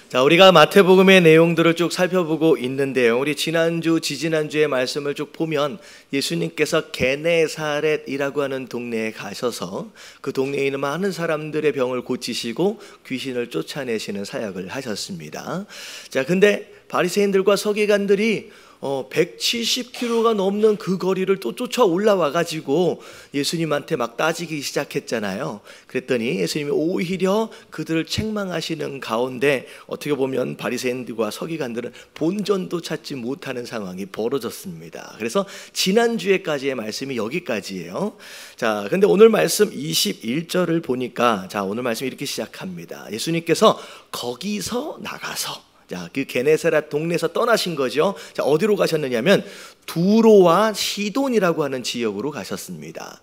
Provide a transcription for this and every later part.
자, 우리가 마태복음의 내용들을 쭉 살펴보고 있는데요. 우리 지난주, 지지난주의 말씀을 쭉 보면 예수님께서 게네사렛이라고 하는 동네에 가셔서 그 동네에 있는 많은 사람들의 병을 고치시고 귀신을 쫓아내시는 사역을 하셨습니다. 자, 근데 바리새인들과 서기관들이 170km가 넘는 그 거리를 또 쫓아 올라와 가지고 예수님한테 막 따지기 시작했잖아요. 그랬더니 예수님이 오히려 그들을 책망하시는 가운데 어떻게 보면 바리새인들과 서기관들은 본전도 찾지 못하는 상황이 벌어졌습니다. 그래서 지난주에까지의 말씀이 여기까지예요. 자, 근데 오늘 말씀 21절을 보니까, 자, 오늘 말씀 이렇게 시작합니다. 예수님께서 거기서 나가서, 자, 그 게네사렛 동네에서 떠나신 거죠. 자, 어디로 가셨느냐면 두로와 시돈이라고 하는 지역으로 가셨습니다.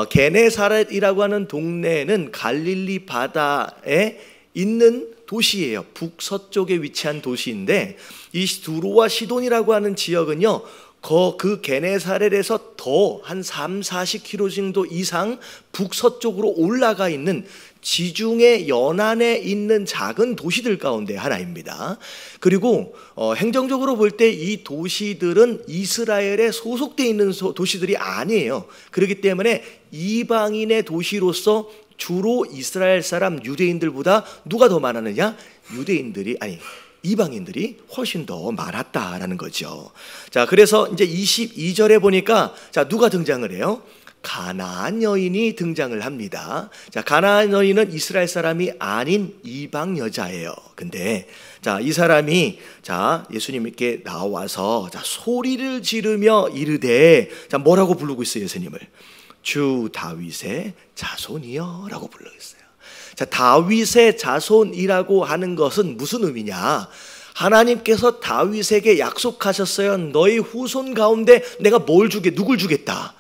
게네사렛이라고 하는 동네는 갈릴리 바다에 있는 도시예요. 북서쪽에 위치한 도시인데, 이 두로와 시돈이라고 하는 지역은요, 그 게네사렛에서 더 한 30-40km 정도 이상 북서쪽으로 올라가 있는 지중해 연안에 있는 작은 도시들 가운데 하나입니다. 그리고 행정적으로 볼 때 이 도시들은 이스라엘에 소속되어 있는 도시들이 아니에요. 그렇기 때문에 이방인의 도시로서 주로 이스라엘 사람 유대인들보다 누가 더 많았느냐? 이방인들이 훨씬 더 많았다라는 거죠. 자, 그래서 이제 22절에 보니까, 자, 누가 등장을 해요? 가나안 여인이 등장을 합니다. 자, 가나안 여인은 이스라엘 사람이 아닌 이방 여자예요. 근데 자, 이 사람이 자, 예수님께 나와서 자, 소리를 지르며 이르되, 자, 뭐라고 부르고 있어요? 예수님을 주 다윗의 자손이여 라고 부르고 있어요. 자, 다윗의 자손이라고 하는 것은 무슨 의미냐? 하나님께서 다윗에게 약속하셨어요. 너희 후손 가운데 내가 누굴 주겠다?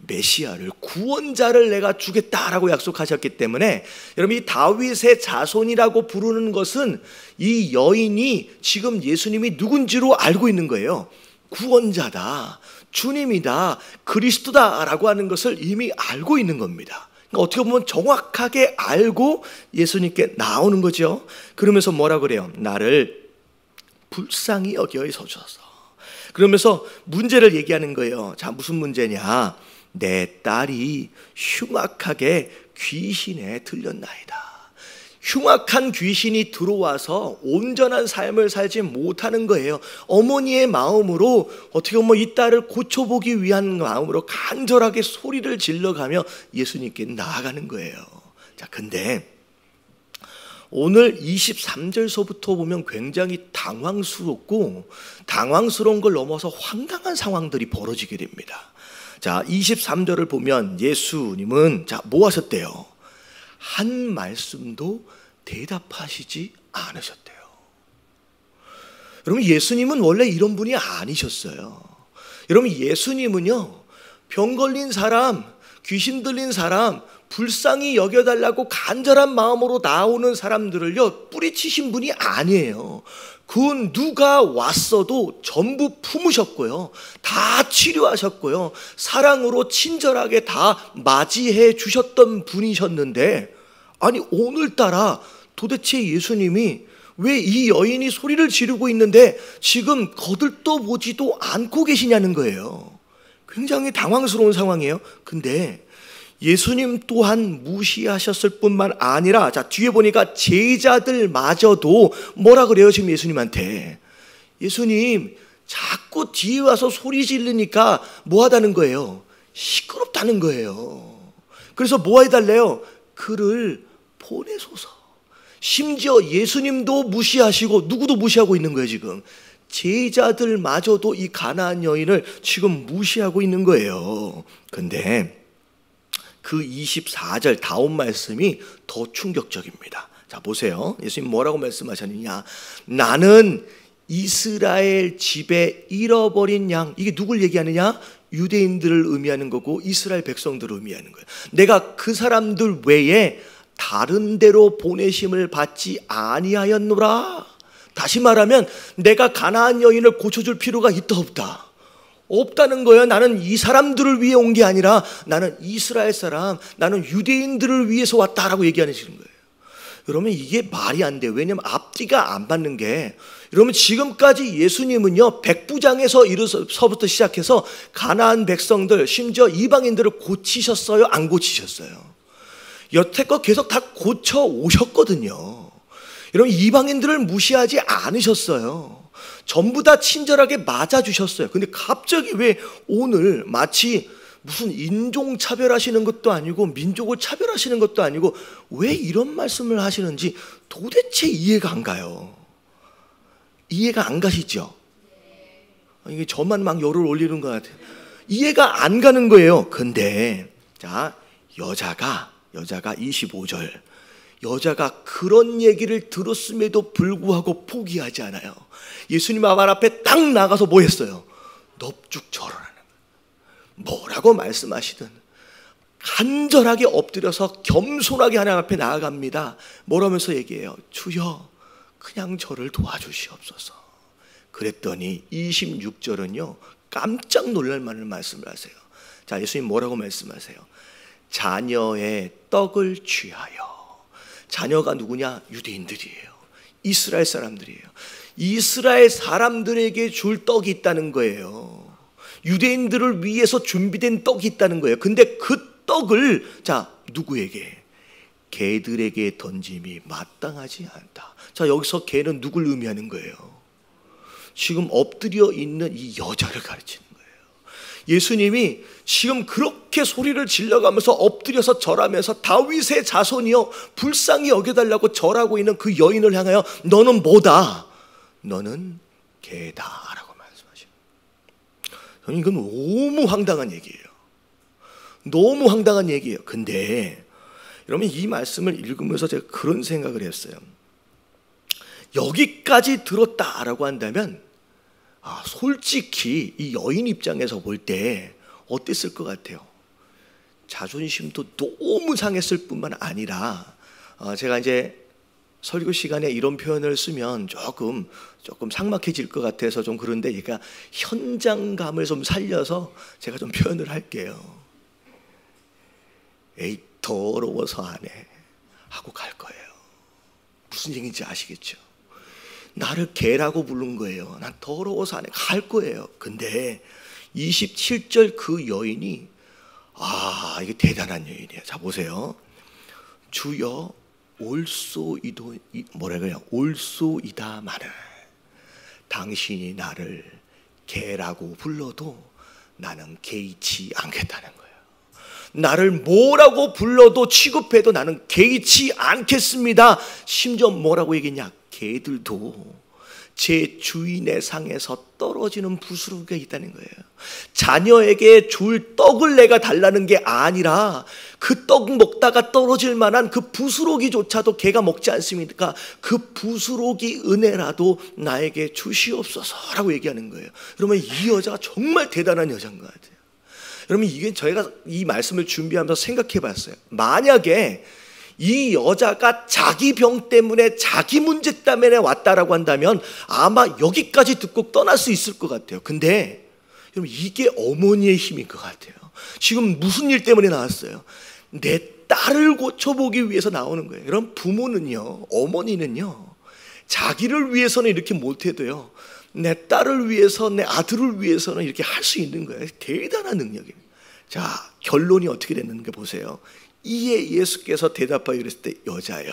메시아를, 구원자를 내가 주겠다라고 약속하셨기 때문에, 여러분, 이 다윗의 자손이라고 부르는 것은 이 여인이 지금 예수님이 누군지로 알고 있는 거예요. 구원자다, 주님이다, 그리스도다라고 하는 것을 이미 알고 있는 겁니다. 그러니까 어떻게 보면 정확하게 알고 예수님께 나오는 거죠. 그러면서 뭐라 그래요? 나를 불쌍히 여기소서. 그러면서 문제를 얘기하는 거예요. 자, 무슨 문제냐? 내 딸이 흉악하게 귀신에 들렸나이다. 흉악한 귀신이 들어와서 온전한 삶을 살지 못하는 거예요. 어머니의 마음으로 어떻게 보면 이 딸을 고쳐보기 위한 마음으로 간절하게 소리를 질러가며 예수님께 나아가는 거예요. 자, 근데 오늘 23절서부터 보면 굉장히 당황스러운 걸 넘어서 황당한 상황들이 벌어지게 됩니다. 자, 23절을 보면 예수님은 자, 뭐 하셨대요? 한 말씀도 대답하시지 않으셨대요. 여러분, 예수님은 원래 이런 분이 아니셨어요. 여러분, 예수님은요, 병 걸린 사람, 귀신 들린 사람, 불쌍히 여겨달라고 간절한 마음으로 나오는 사람들을요, 뿌리치신 분이 아니에요. 그 누가 왔어도 전부 품으셨고요, 다 치료하셨고요, 사랑으로 친절하게 다 맞이해 주셨던 분이셨는데, 아니, 오늘따라 도대체 예수님이 왜 이 여인이 소리를 지르고 있는데 지금 거들떠보지도 않고 계시냐는 거예요. 굉장히 당황스러운 상황이에요. 근데 예수님 또한 무시하셨을 뿐만 아니라, 자, 뒤에 보니까 제자들마저도 뭐라 그래요? 지금 예수님한테, 예수님 자꾸 뒤에 와서 소리 지르니까 뭐 하다는 거예요? 시끄럽다는 거예요. 그래서 뭐 해달래요? 그를 보내소서. 심지어 예수님도 무시하시고 누구도 무시하고 있는 거예요. 지금 제자들마저도 이 가나안 여인을 지금 무시하고 있는 거예요. 근데 그 24절 다음 말씀이 더 충격적입니다. 자, 보세요. 예수님 뭐라고 말씀하셨느냐? 나는 이스라엘 집에 잃어버린 양. 이게 누굴 얘기하느냐? 유대인들을 의미하는 거고 이스라엘 백성들을 의미하는 거예요. 내가 그 사람들 외에 다른 데로 보내심을 받지 아니하였노라. 다시 말하면 내가 가나안 여인을 고쳐줄 필요가 있다 없다? 없다는 거예요. 나는 이 사람들을 위해 온 게 아니라 나는 이스라엘 사람, 나는 유대인들을 위해서 왔다라고 얘기하는 거예요. 여러분 이게 말이 안 돼요. 왜냐하면 앞뒤가 안 맞는 게, 여러분 지금까지 예수님은요 백부장에서부터 시작해서 가나안 백성들 심지어 이방인들을 고치셨어요? 안 고치셨어요? 여태껏 계속 다 고쳐 오셨거든요. 여러분 이방인들을 무시하지 않으셨어요. 전부 다 친절하게 맞아주셨어요. 근데 갑자기 왜 오늘 마치 무슨 인종 차별하시는 것도 아니고 민족을 차별하시는 것도 아니고 왜 이런 말씀을 하시는지 도대체 이해가 안 가요. 이해가 안 가시죠? 이게 저만 막 열을 올리는 것 같아요. 이해가 안 가는 거예요. 근데 자, 여자가 25절, 여자가 그런 얘기를 들었음에도 불구하고 포기하지 않아요. 예수님 말 앞에 딱 나가서 뭐 했어요? 넙죽 절하는, 뭐라고 말씀하시든 간절하게 엎드려서 겸손하게 하나님 앞에 나아갑니다. 뭐라면서 얘기해요? 주여 그냥 저를 도와주시옵소서. 그랬더니 26절은요 깜짝 놀랄 만한 말씀을 하세요. 자, 예수님 뭐라고 말씀하세요? 자녀의 떡을 취하여. 자녀가 누구냐? 유대인들이에요. 이스라엘 사람들이에요. 이스라엘 사람들에게 줄 떡이 있다는 거예요. 유대인들을 위해서 준비된 떡이 있다는 거예요. 근데 그 떡을 자 누구에게? 개들에게 던짐이 마땅하지 않다. 자, 여기서 개는 누굴 의미하는 거예요? 지금 엎드려 있는 이 여자를 가르치는 거예요. 예수님이 지금 그렇게 소리를 질러가면서 엎드려서 절하면서 다윗의 자손이여 불쌍히 여겨달라고 절하고 있는 그 여인을 향하여 너는 뭐다? 너는 개다라고 말씀하셔요. 저는 이건 너무 황당한 얘기예요. 너무 황당한 얘기예요. 근데 여러분 이 말씀을 읽으면서 제가 그런 생각을 했어요. 여기까지 들었다라고 한다면 솔직히 이 여인 입장에서 볼 때 어땠을 것 같아요? 자존심도 너무 상했을 뿐만 아니라 제가 이제 설교 시간에 이런 표현을 쓰면 조금 삭막해질 것 같아서 좀 그런데 얘가 현장감을 좀 살려서 제가 좀 표현을 할게요. 에이 더러워서 안 해 하고 갈 거예요. 무슨 얘기인지 아시겠죠? 나를 개라고 부른 거예요. 난 더러워서 안 해 갈 거예요. 근데 27절 그 여인이 이게 대단한 여인이에요. 자 보세요. 주여 올소이도 뭐라고요? 올소이다마는 당신이 나를 개라고 불러도 나는 개의치 않겠다는 거예요. 나를 뭐라고 불러도 취급해도 나는 개의치 않겠습니다. 심지어 뭐라고 얘기했냐? 개들도 제 주인의 상에서 떨어지는 부스러기가 있다는 거예요. 자녀에게 줄 떡을 내가 달라는 게 아니라 그 떡 먹다가 떨어질 만한 그 부스러기조차도 개가 먹지 않습니까? 그 부스러기 은혜라도 나에게 주시옵소서라고 얘기하는 거예요. 여러분 이 여자가 정말 대단한 여자인 것 같아요. 여러분 이게 저희가 이 말씀을 준비하면서 생각해 봤어요. 만약에 이 여자가 자기 병 때문에 자기 문제 때문에 왔다라고 한다면 아마 여기까지 듣고 떠날 수 있을 것 같아요. 근데 여러분 이게 어머니의 힘인 것 같아요. 지금 무슨 일 때문에 나왔어요? 내 딸을 고쳐보기 위해서 나오는 거예요. 여러분 부모는요, 어머니는요, 자기를 위해서는 이렇게 못해도요 내 딸을 위해서, 내 아들을 위해서는 이렇게 할 수 있는 거예요. 대단한 능력입니다. 자, 결론이 어떻게 됐는가 보세요. 이에 예수께서 대답하여 이랬을 때 여자여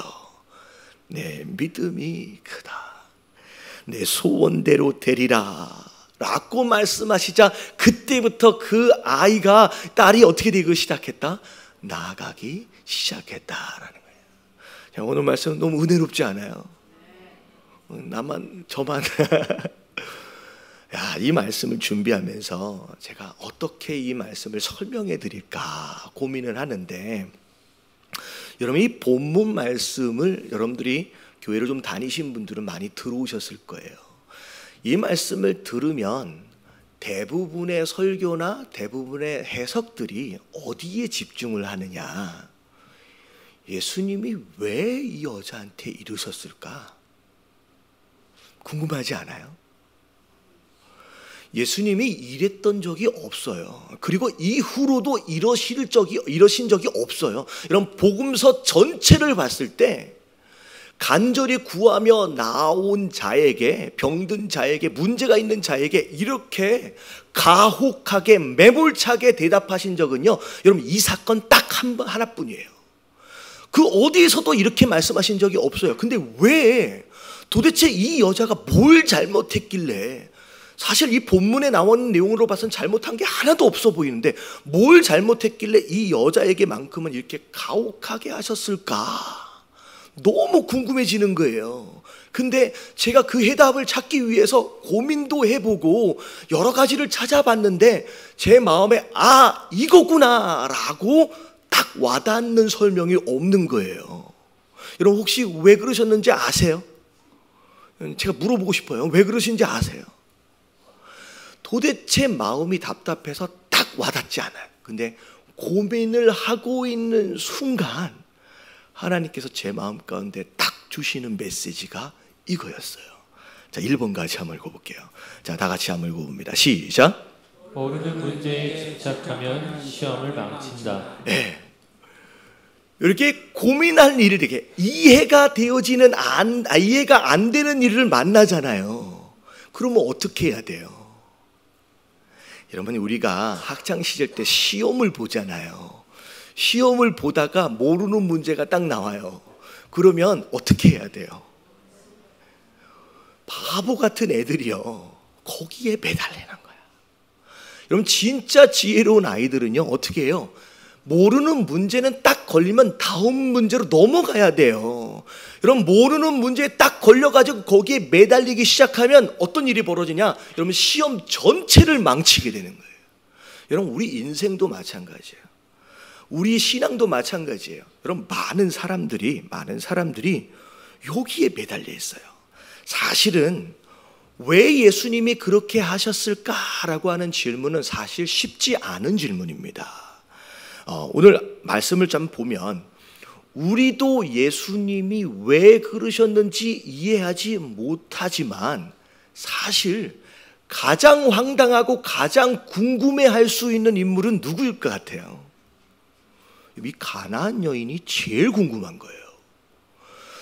내 믿음이 크다. 내 소원대로 되리라 라고 말씀하시자 그때부터 그 아이가 딸이 어떻게 되기 시작했다? 나아가기 시작했다라는 거예요. 자, 오늘 말씀 너무 은혜롭지 않아요? 저만 이 말씀을 준비하면서 제가 어떻게 이 말씀을 설명해 드릴까 고민을 하는데 여러분 이 본문 말씀을 여러분들이 교회를 좀 다니신 분들은 많이 들어오셨을 거예요. 이 말씀을 들으면 대부분의 설교나 대부분의 해석들이 어디에 집중을 하느냐? 예수님이 왜 이 여자한테 이러셨을까? 궁금하지 않아요? 예수님이 이랬던 적이 없어요. 그리고 이후로도 이러신 적이 없어요. 이런 복음서 전체를 봤을 때 간절히 구하며 나온 자에게, 병든 자에게, 문제가 있는 자에게 이렇게 가혹하게 매몰차게 대답하신 적은요, 여러분 이 사건 딱 하나뿐이에요. 그 어디에서도 이렇게 말씀하신 적이 없어요. 근데 왜 도대체 이 여자가 뭘 잘못했길래, 사실 이 본문에 나오는 내용으로 봐서는 잘못한 게 하나도 없어 보이는데 뭘 잘못했길래 이 여자에게만큼은 이렇게 가혹하게 하셨을까? 너무 궁금해지는 거예요. 근데 제가 그 해답을 찾기 위해서 고민도 해보고 여러 가지를 찾아봤는데 제 마음에 이거구나 라고 딱 와닿는 설명이 없는 거예요. 여러분 혹시 왜 그러셨는지 아세요? 제가 물어보고 싶어요. 왜 그러신지 아세요? 도대체 마음이 답답해서 딱 와닿지 않아요. 근데 고민을 하고 있는 순간 하나님께서 제 마음 가운데 딱 주시는 메시지가 이거였어요. 자, 1번 같이 한번 읽어볼게요. 자, 다 같이 한번 읽어봅니다. 시작. 모르는 문제에 집착하면 시험을 망친다. 네. 이렇게 고민할 일을, 이렇게 이해가 되어지는 이해가 안 되는 일을 만나잖아요. 그러면 어떻게 해야 돼요? 여러분, 우리가 학창 시절 때 시험을 보잖아요. 시험을 보다가 모르는 문제가 딱 나와요. 그러면 어떻게 해야 돼요? 바보 같은 애들이요, 거기에 매달리는 거야. 여러분 진짜 지혜로운 아이들은요 어떻게 해요? 모르는 문제는 딱 걸리면 다음 문제로 넘어가야 돼요. 여러분 모르는 문제에 딱 걸려가지고 거기에 매달리기 시작하면 어떤 일이 벌어지냐? 여러분 시험 전체를 망치게 되는 거예요. 여러분 우리 인생도 마찬가지예요. 우리 신앙도 마찬가지예요. 여러분 많은 사람들이 여기에 매달려 있어요. 사실은 왜 예수님이 그렇게 하셨을까라고 하는 질문은 사실 쉽지 않은 질문입니다. 오늘 말씀을 좀 보면 우리도 예수님이 왜 그러셨는지 이해하지 못하지만 사실 가장 황당하고 가장 궁금해할 수 있는 인물은 누구일 것 같아요? 이 가나안 여인이 제일 궁금한 거예요.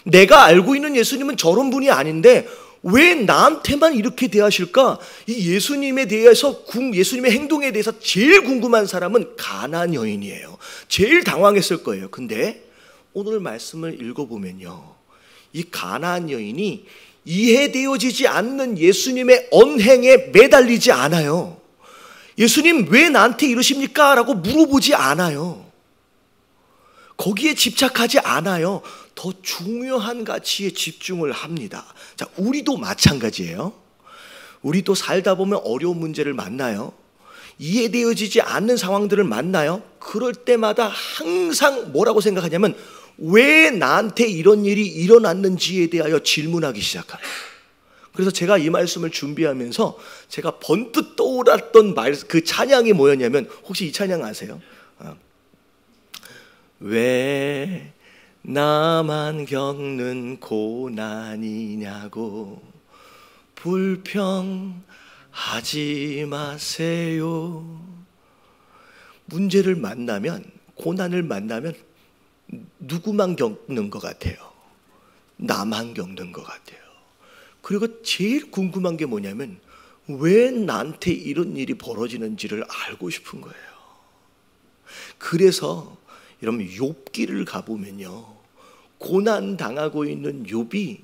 내가 알고 있는 예수님은 저런 분이 아닌데 왜 나한테만 이렇게 대하실까? 이 예수님에 대해서, 예수님의 행동에 대해서 제일 궁금한 사람은 가나안 여인이에요. 제일 당황했을 거예요. 근데 오늘 말씀을 읽어보면요, 이 가나안 여인이 이해되어지지 않는 예수님의 언행에 매달리지 않아요. 예수님 왜 나한테 이러십니까? 라고 물어보지 않아요. 거기에 집착하지 않아요. 더 중요한 가치에 집중을 합니다. 자, 우리도 마찬가지예요. 우리도 살다 보면 어려운 문제를 만나요. 이해되어지지 않는 상황들을 만나요. 그럴 때마다 항상 뭐라고 생각하냐면 왜 나한테 이런 일이 일어났는지에 대하여 질문하기 시작합니다. 그래서 제가 이 말씀을 준비하면서 제가 번뜩 떠올랐던 그 찬양이 뭐였냐면, 혹시 이 찬양 아세요? 왜 나만 겪는 고난이냐고 불평하지 마세요. 문제를 만나면, 고난을 만나면 누구만 겪는 것 같아요? 나만 겪는 것 같아요. 그리고 제일 궁금한 게 뭐냐면 왜 나한테 이런 일이 벌어지는지를 알고 싶은 거예요. 그래서 여러분 욥기를 가보면요, 고난 당하고 있는 욥이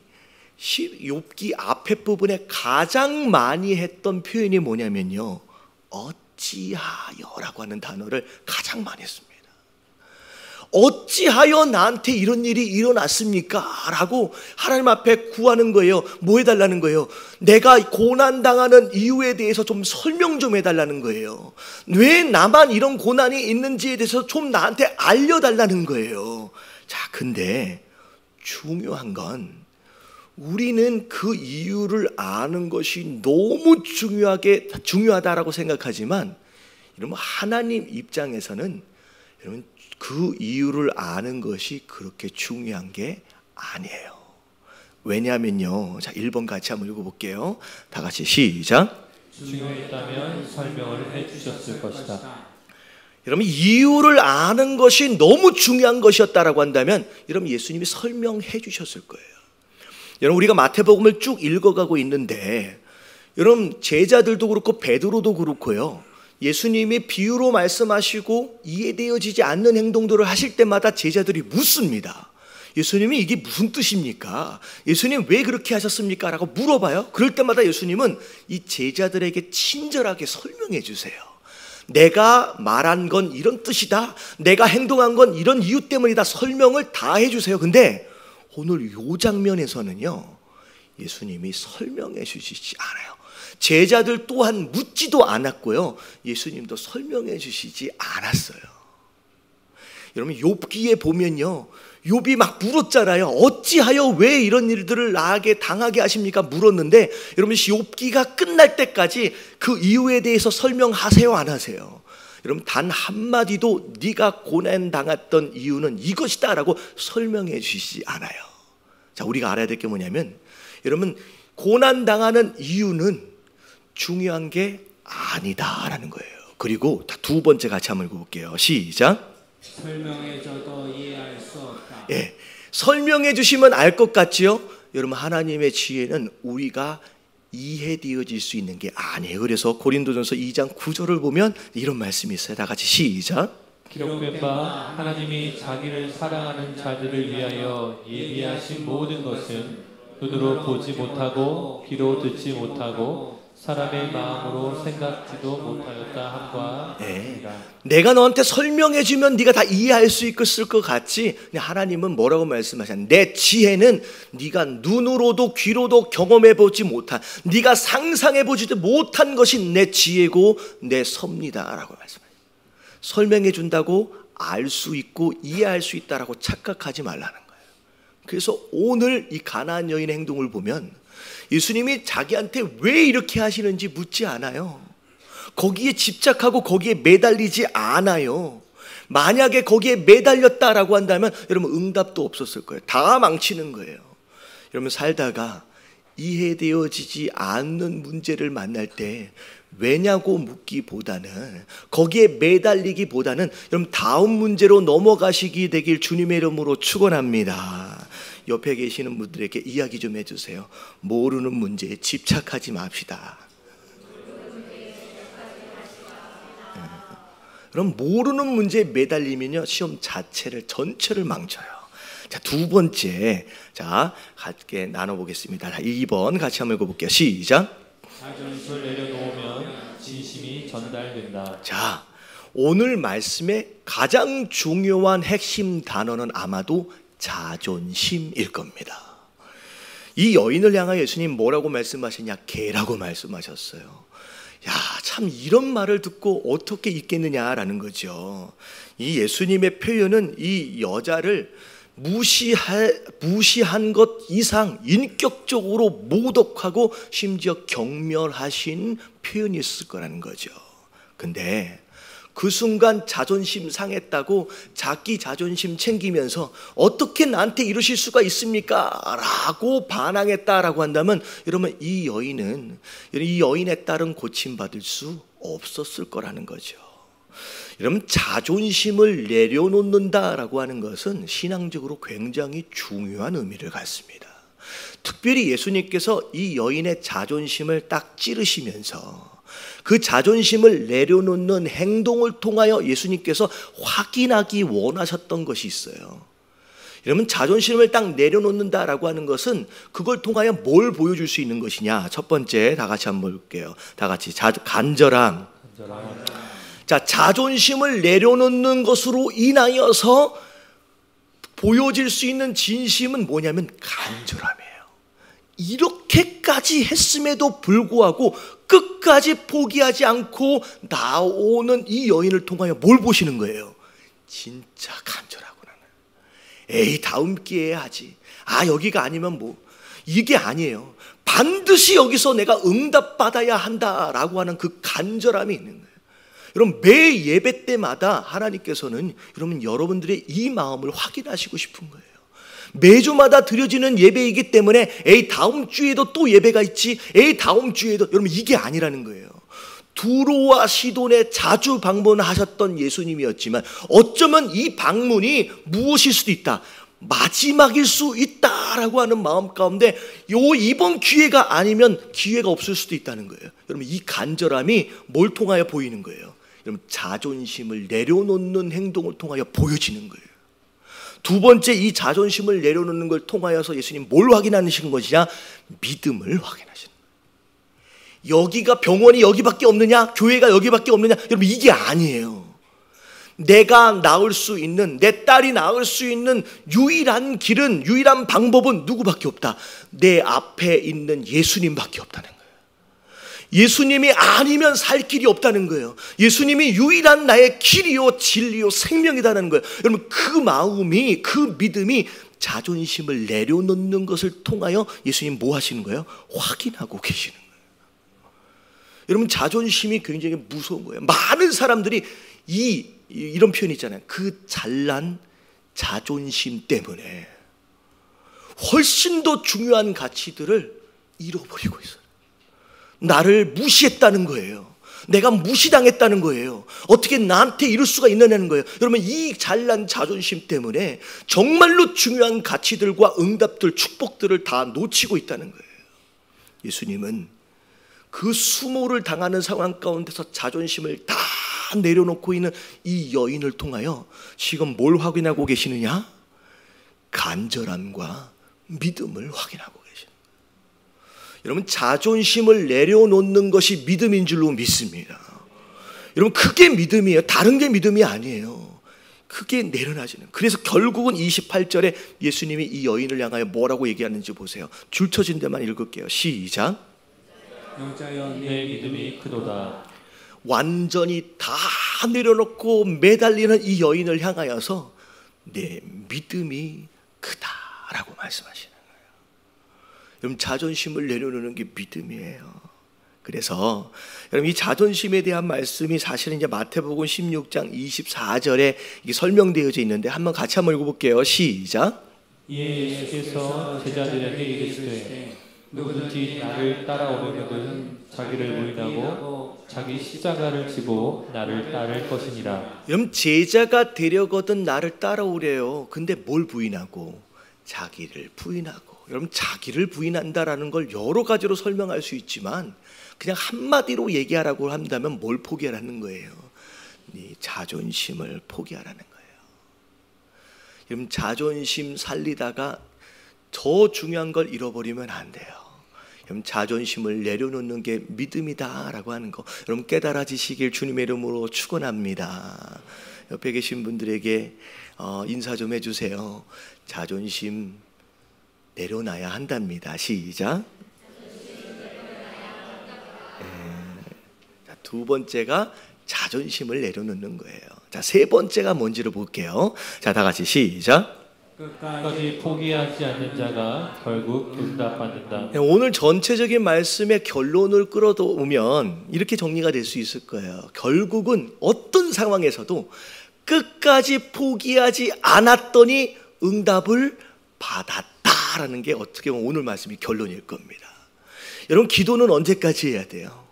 욥기 앞에 부분에 가장 많이 했던 표현이 뭐냐면요, 어찌하여라고 하는 단어를 가장 많이 했습니다. 어찌하여 나한테 이런 일이 일어났습니까? 라고 하나님 앞에 구하는 거예요. 뭐 해달라는 거예요? 내가 고난당하는 이유에 대해서 좀 설명 좀 해달라는 거예요. 왜 나만 이런 고난이 있는지에 대해서 좀 나한테 알려달라는 거예요. 자, 근데 중요한 건 우리는 그 이유를 아는 것이 너무 중요하다라고 생각하지만, 여러분 하나님 입장에서는 여러분 그 이유를 아는 것이 그렇게 중요한 게 아니에요. 왜냐하면요, 자 1번 같이 한번 읽어볼게요. 다 같이 시작. 중요했다면 설명을 해주셨을 것이다. 여러분 이유를 아는 것이 너무 중요한 것이었다라고 한다면 여러분 예수님이 설명해 주셨을 거예요. 여러분, 우리가 마태복음을 쭉 읽어가고 있는데 여러분, 제자들도 그렇고 베드로도 그렇고요, 예수님이 비유로 말씀하시고 이해되어지지 않는 행동들을 하실 때마다 제자들이 묻습니다. 예수님이 이게 무슨 뜻입니까? 예수님 왜 그렇게 하셨습니까? 라고 물어봐요. 그럴 때마다 예수님은 이 제자들에게 친절하게 설명해 주세요. 내가 말한 건 이런 뜻이다, 내가 행동한 건 이런 이유 때문이다, 설명을 다 해주세요. 근데 오늘 이 장면에서는요, 예수님이 설명해 주시지 않아요. 제자들 또한 묻지도 않았고요, 예수님도 설명해 주시지 않았어요. 여러분, 욥기에 보면요, 욥이 막 물었잖아요. 어찌하여 왜 이런 일들을 나에게 당하게 하십니까? 물었는데 여러분, 욥기가 끝날 때까지 그 이유에 대해서 설명하세요, 안 하세요? 여러분, 단 한마디도 네가 고난 당했던 이유는 이것이다 라고 설명해 주시지 않아요. 자, 우리가 알아야 될 게 뭐냐면, 여러분, 고난 당하는 이유는 중요한 게 아니다라는 거예요. 그리고 두 번째 같이 한번 읽어볼게요. 시작. 설명해줘도 이해할 수 없다. 예, 설명해 주시면 알 것 같지요? 여러분, 하나님의 지혜는 우리가 이해되어질 수 있는 게 아니에요. 그래서 고린도전서 2장 9절을 보면 이런 말씀이 있어요. 다 같이 시작. 기록된 바 하나님이 자기를 사랑하는 자들을 위하여 예비하신 모든 것은 눈으로 보지 못하고 귀로 듣지 못하고 사람의 마음으로 생각지도 못하였다 함과 같습니다. 내가 너한테 설명해 주면 네가 다 이해할 수 있을 것 같지? 하나님은 뭐라고 말씀하셨냐? 내 지혜는 네가 눈으로도 귀로도 경험해 보지 못한, 네가 상상해 보지도 못한 것이 내 지혜고 내 섭니다라고 말씀해요. 설명해 준다고 알 수 있고 이해할 수 있다라고 착각하지 말라는 거예요. 그래서 오늘 이 가나안 여인의 행동을 보면 예수님이 자기한테 왜 이렇게 하시는지 묻지 않아요. 거기에 집착하고 거기에 매달리지 않아요. 만약에 거기에 매달렸다라고 한다면 여러분, 응답도 없었을 거예요. 다 망치는 거예요. 여러분, 살다가 이해되어지지 않는 문제를 만날 때 왜냐고 묻기보다는, 거기에 매달리기보다는 여러분, 다음 문제로 넘어가시기 되길 주님의 이름으로 축원합니다. 옆에 계시는 분들에게 이야기 좀 해주세요. 모르는 문제에 집착하지 맙시다. 그럼 모르는 문제에 매달리면요, 시험 자체를 전체를 망쳐요. 자, 두 번째, 자, 같이 나눠보겠습니다. 2번 같이 한번 읽어볼게요. 시작. 자존심을 내려놓으면 진심이 전달된다. 자, 오늘 말씀의 가장 중요한 핵심 단어는 아마도 자존심일 겁니다. 이 여인을 향하여 예수님 뭐라고 말씀하시냐? 개라고 말씀하셨어요. 야, 참 이런 말을 듣고 어떻게 있겠느냐라는 거죠. 이 예수님의 표현은 이 여자를 무시한 것 이상 인격적으로 모독하고 심지어 경멸하신 표현이었을 거라는 거죠. 근데 그 순간 자존심 상했다고 자기 자존심 챙기면서 어떻게 나한테 이러실 수가 있습니까? 라고 반항했다라고 한다면 여러분, 이 여인의 딸은 고침받을 수 없었을 거라는 거죠. 여러분, 자존심을 내려놓는다라고 하는 것은 신앙적으로 굉장히 중요한 의미를 갖습니다. 특별히 예수님께서 이 여인의 자존심을 딱 찌르시면서 그 자존심을 내려놓는 행동을 통하여 예수님께서 확인하기 원하셨던 것이 있어요. 여러분, 자존심을 딱 내려놓는다라고 하는 것은 그걸 통하여 뭘 보여줄 수 있는 것이냐? 첫 번째, 다 같이 한번 볼게요. 다 같이 간절함. 자, 자존심을 내려놓는 것으로 인하여서 보여질 수 있는 진심은 뭐냐면 간절함이에요. 이렇게까지 했음에도 불구하고 끝까지 포기하지 않고 나오는 이 여인을 통하여 뭘 보시는 거예요? 진짜 간절하구나. 에이, 다음 기회에 하지. 아, 여기가 아니면 뭐. 이게 아니에요. 반드시 여기서 내가 응답받아야 한다라고 하는 그 간절함이 있는 거예요. 여러분, 매 예배 때마다 하나님께서는 여러분들의 이 마음을 확인하시고 싶은 거예요. 매주마다 드려지는 예배이기 때문에 에이, 다음 주에도 또 예배가 있지, 에이, 다음 주에도, 여러분, 이게 아니라는 거예요. 두로와 시돈에 자주 방문하셨던 예수님이었지만 어쩌면 이 방문이 무엇일 수도 있다. 마지막일 수 있다라고 하는 마음 가운데 이번 기회가 아니면 기회가 없을 수도 있다는 거예요. 여러분, 이 간절함이 뭘 통하여 보이는 거예요? 여러분, 자존심을 내려놓는 행동을 통하여 보여지는 거예요. 두 번째, 이 자존심을 내려놓는 걸 통하여서 예수님 뭘 확인하시는 것이냐? 믿음을 확인하시는 거예요. 여기가 병원이 여기밖에 없느냐? 교회가 여기밖에 없느냐? 여러분, 이게 아니에요. 내가 낳을 수 있는, 내 딸이 낳을 수 있는 유일한 길은, 유일한 방법은 누구밖에 없다? 내 앞에 있는 예수님밖에 없다는 거예요. 예수님이 아니면 살 길이 없다는 거예요. 예수님이 유일한 나의 길이요 진리요 생명이라는 거예요. 여러분, 그 마음이, 그 믿음이 자존심을 내려놓는 것을 통하여 예수님 뭐 하시는 거예요? 확인하고 계시는 거예요. 여러분, 자존심이 굉장히 무서운 거예요. 많은 사람들이 이런 표현이 있잖아요. 그 잘난 자존심 때문에 훨씬 더 중요한 가치들을 잃어버리고 있어요. 나를 무시했다는 거예요. 내가 무시당했다는 거예요. 어떻게 나한테 이럴 수가 있느냐는 거예요. 여러분, 이 잘난 자존심 때문에 정말로 중요한 가치들과 응답들, 축복들을 다 놓치고 있다는 거예요. 예수님은 그 수모를 당하는 상황 가운데서 자존심을 다 내려놓고 있는 이 여인을 통하여 지금 뭘 확인하고 계시느냐? 간절함과 믿음을 확인하고 계십니다. 여러분, 자존심을 내려놓는 것이 믿음인 줄로 믿습니다. 여러분, 그게 믿음이에요. 다른 게 믿음이 아니에요. 그게 내려놔지는. 그래서 결국은 28절에 예수님이 이 여인을 향하여 뭐라고 얘기하는지 보세요. 줄 쳐진 데만 읽을게요. 시작. 여자여, 내 믿음이 크도다. 완전히 다 내려놓고 매달리는 이 여인을 향하여서 내 믿음이 크다라고 말씀하시는 거예요. 여러분, 자존심을 내려놓는 게 믿음이에요. 그래서 여러분, 이 자존심에 대한 말씀이 사실은 이제 마태복음 16장 24절에 이게 설명되어져 있는데 한번 같이 한번 읽어볼게요. 시작. 이에 예수께서 제자들에게 이르시되 누구든지 나를 따라오려거든 자기를 부인하고 자기 십자가를 지고 나를 따를 것이니라. 여러분, 제자가 되려거든 나를 따라오래요. 근데 뭘 부인하고? 자기를 부인하고. 여러분, 자기를 부인한다라는 걸 여러 가지로 설명할 수 있지만 그냥 한마디로 얘기하라고 한다면 뭘 포기하라는 거예요? 네 자존심을 포기하라는 거예요. 여러분, 자존심 살리다가 더 중요한 걸 잃어버리면 안 돼요. 여러분, 자존심을 내려놓는 게 믿음이다라고 하는 거 여러분 깨달아지시길 주님의 이름으로 축원합니다. 옆에 계신 분들에게 인사 좀 해주세요. 자존심 내려놔야 한답니다. 시작. 자, 두 번째가 자존심을 내려놓는 거예요. 자, 세 번째가 뭔지를 볼게요. 자, 다 같이 시작. 끝까지 포기하지 않는 자가 결국 응답받는다. 오늘 전체적인 말씀의 결론을 끌어오면 이렇게 정리가 될 수 있을 거예요. 결국은 어떤 상황에서도 끝까지 포기하지 않았더니 응답을 받았다라는 게 어떻게 보면 오늘 말씀이 결론일 겁니다. 여러분, 기도는 언제까지 해야 돼요?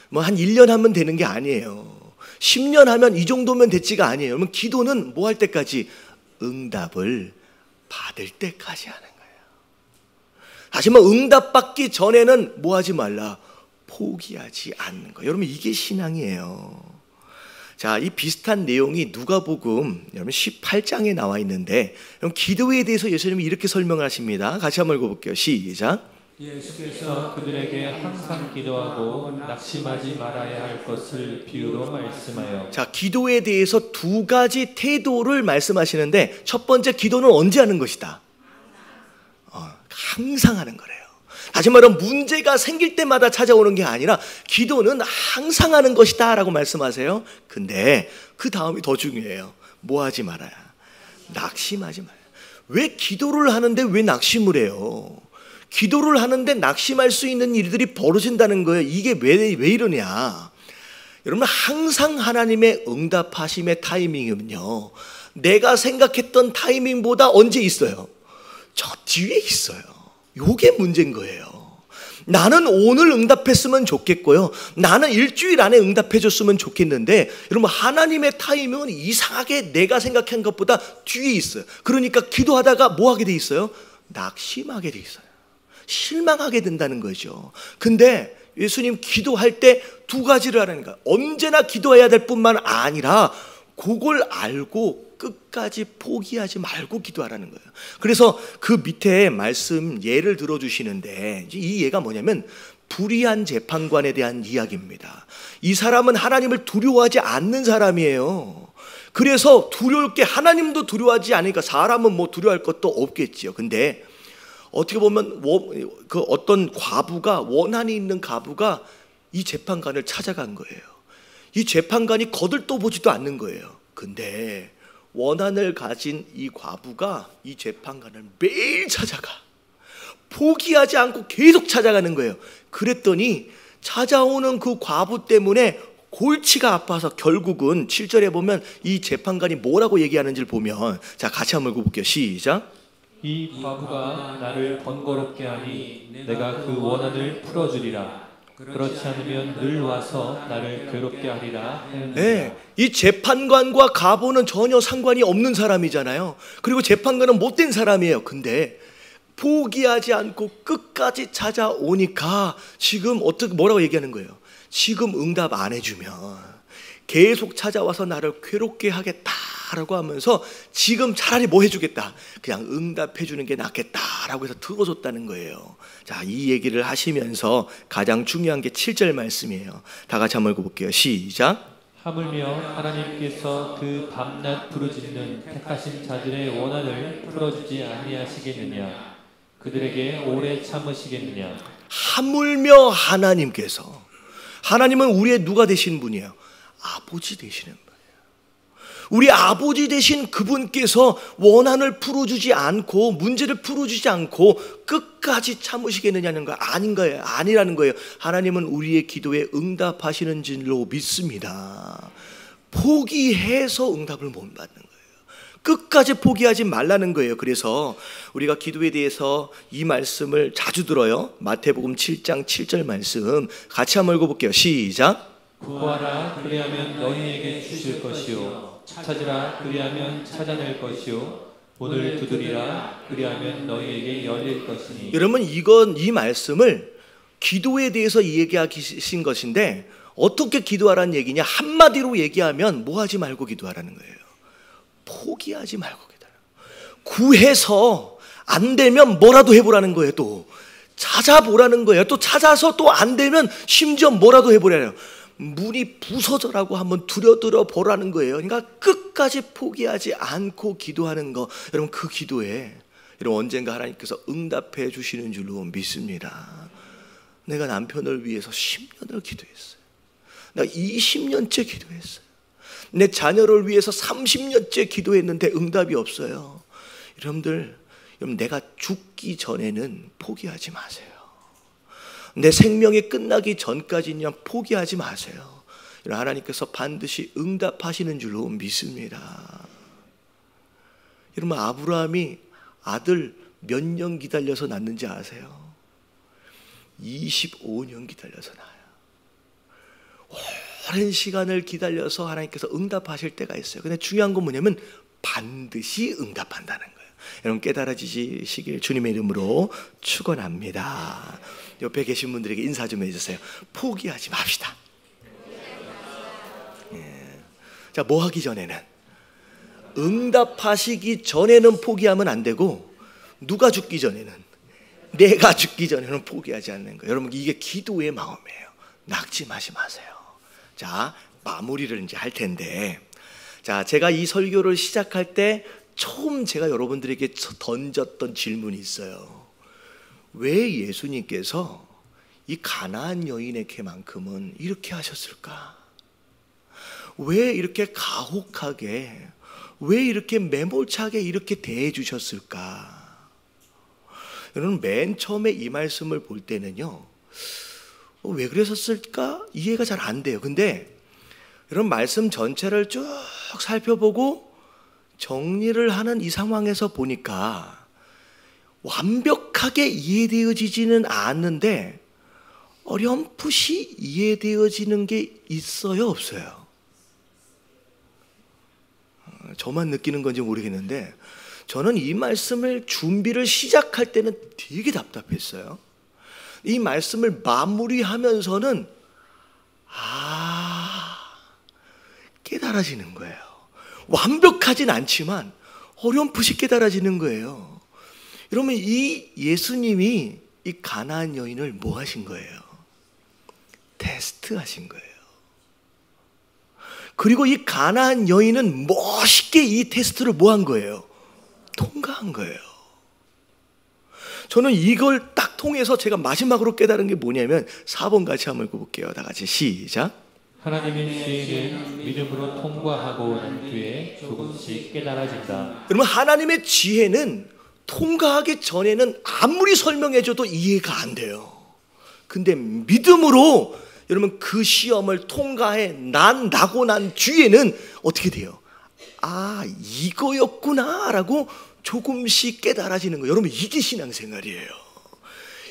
뭐 한 1년 하면 되는 게 아니에요. 10년 하면 이 정도면 됐지가 아니에요. 여러분, 기도는 뭐 할 때까지? 응답을 받을 때까지 하는 거예요. 하지만 응답받기 전에는 뭐 하지 말라? 포기하지 않는 거예요. 여러분, 이게 신앙이에요. 자, 이 비슷한 내용이 누가복음 여러분 18장에 나와 있는데 여러분, 기도에 대해서 예수님이 이렇게 설명을 하십니다. 같이 한번 읽어볼게요. 시작. 예수께서 그들에게 항상 기도하고 낙심하지 말아야 할 것을 비유로 말씀하여. 자, 기도에 대해서 두 가지 태도를 말씀하시는데 첫 번째, 기도는 언제 하는 것이다? 항상 하는 거래요. 다시 말하면 문제가 생길 때마다 찾아오는 게 아니라 기도는 항상 하는 것이다 라고 말씀하세요. 근데 그 다음이 더 중요해요. 뭐 하지 말아야? 낙심하지 말아야. 왜 기도를 하는데 왜 낙심을 해요? 기도를 하는데 낙심할 수 있는 일들이 벌어진다는 거예요. 이게 왜 이러냐? 여러분, 항상 하나님의 응답하심의 타이밍은요, 내가 생각했던 타이밍보다 언제 있어요? 저 뒤에 있어요. 요게 문제인 거예요. 나는 오늘 응답했으면 좋겠고요. 나는 일주일 안에 응답해 줬으면 좋겠는데 여러분 하나님의 타이밍은 이상하게 내가 생각한 것보다 뒤에 있어요. 그러니까 기도하다가 뭐 하게 돼 있어요? 낙심하게 돼 있어요. 실망하게 된다는 거죠. 근데 예수님 기도할 때 두 가지를 하라니까. 언제나 기도해야 될 뿐만 아니라 그걸 알고 끝까지 포기하지 말고 기도하라는 거예요. 그래서 그 밑에 말씀 예를 들어주시는데 이 예가 뭐냐면 불의한 재판관에 대한 이야기입니다. 이 사람은 하나님을 두려워하지 않는 사람이에요. 그래서 두려울 게 하나님도 두려워하지 않으니까 사람은 뭐 두려워할 것도 없겠지요. 근데 어떻게 보면 그 어떤 과부가, 원한이 있는 과부가 이 재판관을 찾아간 거예요. 이 재판관이 거들떠보지도 않는 거예요. 근데 원한을 가진 이 과부가 이 재판관을 매일 찾아가. 포기하지 않고 계속 찾아가는 거예요. 그랬더니 찾아오는 그 과부 때문에 골치가 아파서 결국은 7절에 보면 이 재판관이 뭐라고 얘기하는지를 보면, 자 같이 한번 읽어볼게요. 시작. 이 과부가 나를 번거롭게 하니 내가 그 원한을 풀어주리라. 그렇지 않으면 늘 와서 나를 괴롭게 하리라 하였느니라. 네, 이 재판관과 과부는 전혀 상관이 없는 사람이잖아요. 그리고 재판관은 못된 사람이에요. 근데 포기하지 않고 끝까지 찾아오니까 지금 어떻게 뭐라고 얘기하는 거예요? 지금 응답 안 해주면 계속 찾아와서 나를 괴롭게 하겠다라고 하면서 지금 차라리 뭐 해주겠다, 그냥 응답해 주는 게 낫겠다라고 해서 들어줬다는 거예요. 자, 이 얘기를 하시면서 가장 중요한 게 7절 말씀이에요. 다 같이 한번 읽어볼게요. 시작. 하물며 하나님께서 그 밤낮 부르짖는 택하신 자들의 원한을 풀어주지 아니하시겠느냐? 그들에게 오래 참으시겠느냐? 하물며 하나님께서, 하나님은 우리의 누가 되신 분이에요? 아버지 되시는 분이에요. 우리 아버지 되신 그분께서 원한을 풀어주지 않고 문제를 풀어주지 않고 끝까지 참으시겠느냐는 거 아닌 거예요. 아니라는 거예요. 하나님은 우리의 기도에 응답하시는 줄로 믿습니다. 포기해서 응답을 못 받는 거예요. 끝까지 포기하지 말라는 거예요. 그래서 우리가 기도에 대해서 이 말씀을 자주 들어요. 마태복음 7장 7절 말씀 같이 한번 읽어볼게요. 시작. 구하라 그리하면 너희에게 주실 것이요 찾으라 그리하면 찾아낼 것이요 문을 두드리라 그리하면 너희에게 열릴 것이니. 여러분 이 말씀을 기도에 대해서 얘기하신 것인데 어떻게 기도하라는 얘기냐? 한마디로 얘기하면 뭐 하지 말고 기도하라는 거예요. 포기하지 말고 기도하라는 거예요. 구해서 안 되면 뭐라도 해보라는 거예요. 또 찾아보라는 거예요. 또 찾아서 또 안 되면 심지어 뭐라도 해보라는 거예요. 문이 부서져라고 한번 두려들어 보라는 거예요. 그러니까 끝까지 포기하지 않고 기도하는 거, 여러분 그 기도에 여러분 언젠가 하나님께서 응답해 주시는 줄로 믿습니다. 내가 남편을 위해서 10년을 기도했어요. 내가 20년째 기도했어요. 내 자녀를 위해서 30년째 기도했는데 응답이 없어요. 여러분 내가 죽기 전에는 포기하지 마세요. 내 생명이 끝나기 전까지는 포기하지 마세요. 하나님께서 반드시 응답하시는 줄로 믿습니다. 여러분 아브라함이 아들 몇 년 기다려서 낳는지 아세요? 25년 기다려서 낳아요. 오랜 시간을 기다려서 하나님께서 응답하실 때가 있어요. 근데 중요한 건 뭐냐면 반드시 응답한다는 거예요. 여러분 깨달아지시길 주님의 이름으로 축원합니다. 옆에 계신 분들에게 인사 좀 해주세요. 포기하지 맙시다. 예. 자, 뭐 하기 전에는, 응답하시기 전에는 포기하면 안 되고 누가 죽기 전에는, 내가 죽기 전에는 포기하지 않는 거예요. 여러분 이게 기도의 마음이에요. 낙심하지 마세요. 자, 마무리를 이제 할 텐데, 자, 제가 이 설교를 시작할 때 처음 제가 여러분들에게 던졌던 질문이 있어요. 왜 예수님께서 이 가나안 여인에게만큼은 이렇게 하셨을까? 왜 이렇게 가혹하게, 왜 이렇게 매몰차게 이렇게 대해 주셨을까? 여러분 맨 처음에 이 말씀을 볼 때는요, 왜 그랬었을까? 이해가 잘 안 돼요. 근데 여러분 말씀 전체를 쭉 살펴보고 정리를 하는 이 상황에서 보니까 완벽하게 이해되어지지는 않는데 어렴풋이 이해되어지는 게 있어요, 없어요? 저만 느끼는 건지 모르겠는데 저는 이 말씀을 준비를 시작할 때는 되게 답답했어요. 이 말씀을 마무리하면서는 깨달아지는 거예요. 완벽하진 않지만 어렴풋이 깨달아지는 거예요. 여러분, 이 예수님이 이 가나안 여인을 뭐 하신 거예요? 테스트 하신 거예요. 그리고 이 가나안 여인은 멋있게 이 테스트를 뭐 한 거예요? 통과한 거예요. 저는 이걸 딱 통해서 제가 마지막으로 깨달은 게 뭐냐면 4번 같이 한번 읽어볼게요. 다 같이 시작. 하나님의 지혜는 믿음으로 통과하고 난 뒤에 조금씩 깨달아진다. 여러분, 하나님의 지혜는 통과하기 전에는 아무리 설명해줘도 이해가 안 돼요. 근데 믿음으로 여러분 그 시험을 통과해 나고 난 뒤에는 어떻게 돼요? 이거였구나 라고 조금씩 깨달아지는 거예요. 여러분, 이게 신앙생활이에요.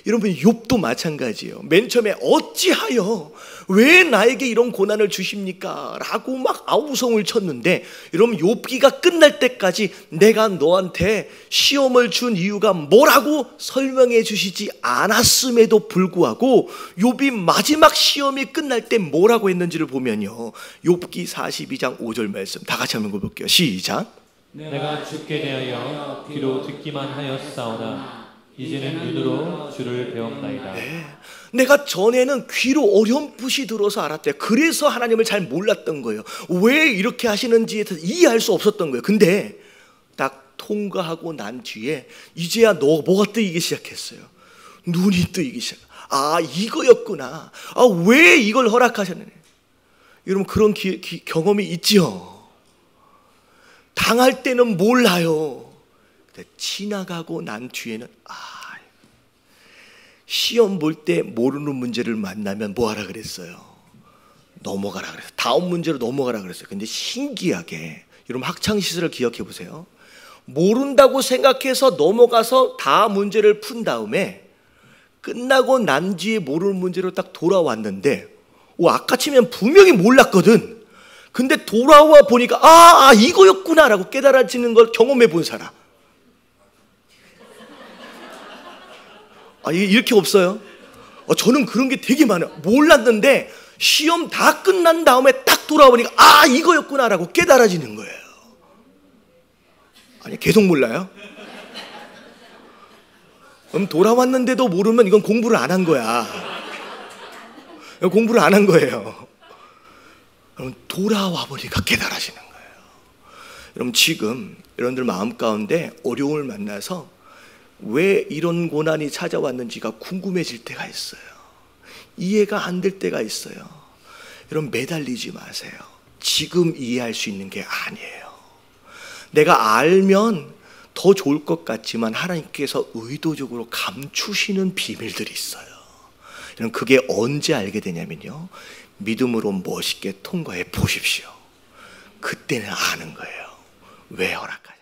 여러분, 욥도 마찬가지예요. 맨 처음에 어찌하여 왜 나에게 이런 고난을 주십니까? 라고 막 아우성을 쳤는데, 여러분, 욥기가 끝날 때까지 내가 너한테 시험을 준 이유가 뭐라고 설명해 주시지 않았음에도 불구하고 욥이 마지막 시험이 끝날 때 뭐라고 했는지를 보면요, 욥기 42장 5절 말씀 다 같이 한번 읽어볼게요. 시작. 내가 주께 대하여 귀로 듣기만 하였사오나 이제는 눈으로 주를 배웠나이다. 내가 전에는 귀로 어렴풋이 들어서 알았대요. 그래서 하나님을 잘 몰랐던 거예요. 왜 이렇게 하시는지에 대해서 이해할 수 없었던 거예요. 근데 딱 통과하고 난 뒤에 이제야 뭐가 뜨이기 시작했어요. 눈이 뜨이기 시작. 이거였구나. 왜 이걸 허락하셨느냐. 여러분, 그런 경험이 있죠. 당할 때는 몰라요. 지나가고 난 뒤에는 시험 볼 때 모르는 문제를 만나면 뭐 하라 그랬어요? 넘어가라 그랬어요. 다음 문제로 넘어가라 그랬어요. 근데 신기하게 여러분, 학창시절을 기억해 보세요. 모른다고 생각해서 넘어가서 다음 문제를 푼 다음에 끝나고 난 뒤에 모르는 문제로 딱 돌아왔는데 아까 치면 분명히 몰랐거든. 근데 돌아와 보니까 이거였구나 라고 깨달아지는 걸 경험해 본 사람. 이렇게 없어요? 저는 그런 게 되게 많아요. 몰랐는데 시험 다 끝난 다음에 딱 돌아오니까 이거였구나 라고 깨달아지는 거예요. 계속 몰라요? 그럼 돌아왔는데도 모르면 이건 공부를 안 한 거야. 공부를 안 한 거예요. 그럼 돌아와 보니까 깨달아지는 거예요. 여러분, 지금 여러분들 마음 가운데 어려움을 만나서 왜 이런 고난이 찾아왔는지가 궁금해질 때가 있어요. 이해가 안 될 때가 있어요. 여러분, 매달리지 마세요. 지금 이해할 수 있는 게 아니에요. 내가 알면 더 좋을 것 같지만 하나님께서 의도적으로 감추시는 비밀들이 있어요. 여러분, 그게 언제 알게 되냐면요, 믿음으로 멋있게 통과해 보십시오. 그때는 아는 거예요. 왜 허락하시는지.